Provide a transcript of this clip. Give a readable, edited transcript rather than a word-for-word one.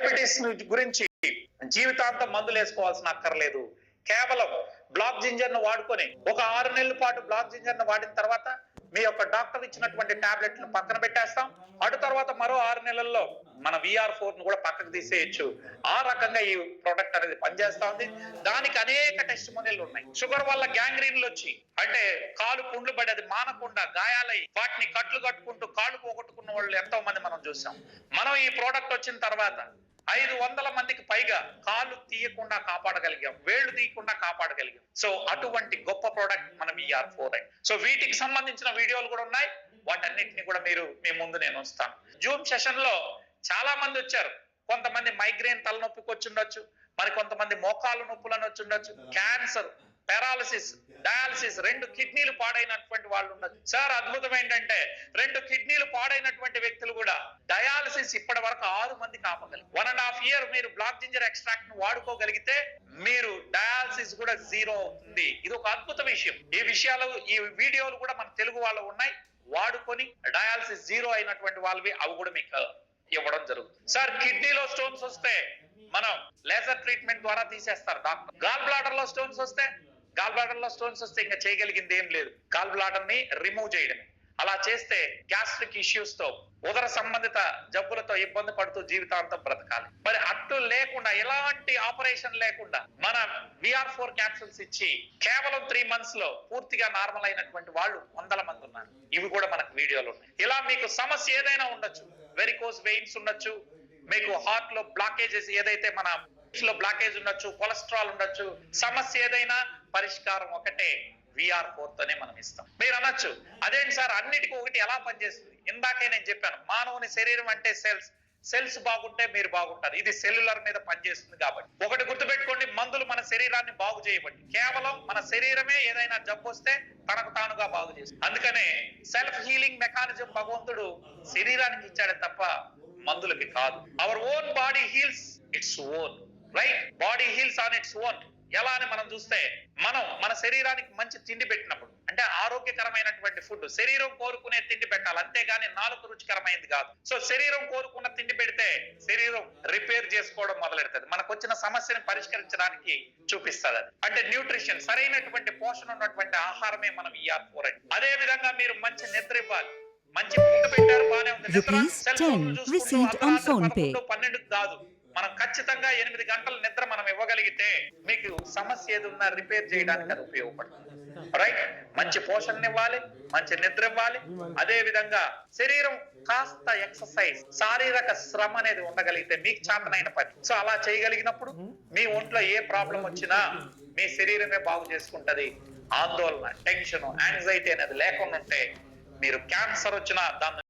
Diabetes గురించి జీవితాంతం మందులు వేసుకోవాల్సిన అక్కర్లేదు. కేవలం బ్లాక్ జింజర్ ను వాడుకొని ఒక 6 నెలల పాటు బ్లాక్ జింజర్ ను వాడిన తర్వాత మీ యొక్క డాక్టర్ ఇచ్చినటువంటి టాబ్లెట్ ను పక్కన పెట్టేస్తాం. అటు తర్వాత మరో 6 నెలల్లో మన VR4 ను కూడా పక్కకు తీసేయచ్చు. ఆ రకంగా ఈ ప్రోడక్ట్ అనేది పనిచేస్తా ఉంది. దానికి అనేక టెస్టిమోనియల్ ఉన్నాయి. షుగర్ వల్ల గ్యాంగ్రీన్లు వచ్చి అంటే కాలు పుండ్లు పడి అది మానకుండా గాయాలై వాటిని కట్లు కట్టుకుంటూ కాళ్ళు పోగొట్టుకున్న వాళ్ళు ఎంతో మంది మనం చూసాం. మనం ఈ ప్రోడక్ట్ వచ్చిన తర్వాత 500 మందికి పైగా కాళ్ళు తీయకుండా కాపాడగలిగాం, వేళ్లు తీయకుండా కాపాడగలిగాం. సో అటువంటి గొప్ప ప్రోడక్ట్ మన VR4. సో వీటికి సంబంధించిన వీడియోలు కూడా ఉన్నాయి. వాటన్నిటిని కూడా మీ ముందు నేను ఉంచుతాను. జూమ్ సెషన్ లో చాలా మంది వచ్చారు. కొంతమంది మైగ్రేన్ తలనొప్పికి వచ్చుండొచ్చు, మరి కొంతమంది మోకాలు నొప్పులను వచ్చుండొచ్చు, క్యాన్సర్, పారాలసిస్, డయాలసిస్, 2 కిడ్నీలు పాడైనటువంటి వాళ్ళు ఉండొచ్చు. సార్ అద్భుతం ఏంటంటే 2 కిడ్నీలు పాడైనటువంటి వ్యక్తులు కూడా డయాలసిస్ ఇప్పటి వరకు 6 మంది కాపగలిగారు. 1.5 year మీరు బ్లాక్ జింజర్ ఎక్స్ట్రాక్ట్ ను వాడుకోగలిగితే మీరు డయాలసిస్ కూడా 0 అవుతుంది. ఇది ఒక అద్భుత విషయం. ఈ వీడియోలు కూడా మన తెలుగు వాళ్ళు ఉన్నాయి. వాడుకొని డయాలసిస్ 0 అయినటువంటి వాళ్ళవి అవి కూడా మీకు ఇవ్వడం జరుగుతుంది. సార్ కిడ్నీలో స్టోన్స్ వస్తే మనం లేజర్ ట్రీట్మెంట్ ద్వారా తీసేస్తారు డాక్టర్. గాల్ బ్లాడర్ లో స్టోన్స్ వస్తే ఇంకా చేయగలిగింది ఏం లేదు. గాల్ బ్లాడర్ ని రిమూవ్ చేయడమే. అలా చేస్తే గ్యాస్ట్రిక్ ఇష్యూస్ తో ఉదర సంబంధిత జబ్బులతో ఇబ్బంది పడుతూ జీవితాంతం బ్రతకాలి. మరి అట్టు లేకుండా ఎలాంటి ఆపరేషన్ లేకుండా మన VR4 క్యాప్సూల్స్ ఇచ్చి కేవలం 3 months లో పూర్తిగా నార్మల్ అయినటువంటి వాళ్ళు 100 మంది ఉన్నారు. ఇవి కూడా మనకు వీడియోలు ఉన్నాయి. ఇలా మీకు సమస్య ఏదైనా ఉండొచ్చు. వెరికోస్ వెయిన్స్ ఉండొచ్చు, మీకు హార్ట్ లో బ్లాకేజెస్ ఏదైతే మన లో బ్లాకేజ్ ఉండొచ్చు, కొలెస్ట్రాల్ ఉండొచ్చు, సమస్య ఏదైనా పరిష్కారం ఒకటే, VR4 తోనే మనం ఇస్తాం. మీరు అనొచ్చు అదేంటి సార్ అన్నిటికీ ఒకటి ఎలా పనిచేస్తుంది? ఇందాకే నేను చెప్పాను, మానవుని శరీరం అంటే సెల్స్ బాగుంటే మీరు బాగుంటారు. ఇది సెల్యులర్ మీద పనిచేస్తుంది. కాబట్టి ఒకటి గుర్తుపెట్టుకోండి, మందులు మన శరీరాన్ని బాగు చేయబట్టి, కేవలం మన శరీరమే ఏదైనా జబ్బు వస్తే తనకు తానుగా బాగు చేస్తుంది. అందుకనే సెల్ఫ్ హీలింగ్ మెకానిజం భగవంతుడు శరీరానికి ఇచ్చాడే తప్ప మందులకి కాదు. Our own body heels its own, right? Body heels on its own. ఎలా అని మనం చూస్తే మనం మన శరీరానికి మంచి తిండి పెట్టినప్పుడు, అంటే ఆరోగ్యకరమైనటువంటి ఫుడ్, శరీరం కోరుకునే తిండి పెట్టాలి, అంతేగాని నాలుగు రుచికరమైనది కాదు. సో శరీరం కోరుకున్న తిండి పెడితే శరీరం రిపేర్ చేసుకోవడం మొదలెడుతుంది, మనకు వచ్చిన సమస్యను పరిష్కరించడానికి చూపిస్తుంది. అంటే న్యూట్రిషన్, సరైనటువంటి పోషణ ఉన్నటువంటి ఆహారమే మనం VR4. అదే విధంగా మీరు మంచి నిద్ర ఇవ్వాలి. మంచి ఫుడ్ పెట్టారు, బానే ఉంది. సెల్ ఫోన్ చూసుకుంటూ 12 కాదు, మనం ఖచ్చితంగా 8 గంటల నిద్ర మనం ఇవ్వగలిగితే మీకు సమస్య ఏదున్నా రిపేర్ చేయడానికి అది ఉపయోగపడుతుంది. రైట్? మంచి పోషణ ఇవ్వాలి, మంచి నిద్ర ఇవ్వాలి. అదే విధంగా శరీరం కాస్త ఎక్సర్సైజ్, శారీరక శ్రమ అనేది ఉండగలిగితే మీకు చేతనైన పని. సో అలా చేయగలిగినప్పుడు మీ ఒంట్లో ఏ ప్రాబ్లం వచ్చినా మీ శరీరమే బాగు చేసుకుంటది. ఆందోళన, టెన్షన్, యాంగ్జైటీ అనేది లేకుండా ఉంటే మీరు క్యాన్సర్ వచ్చినా దాన్ని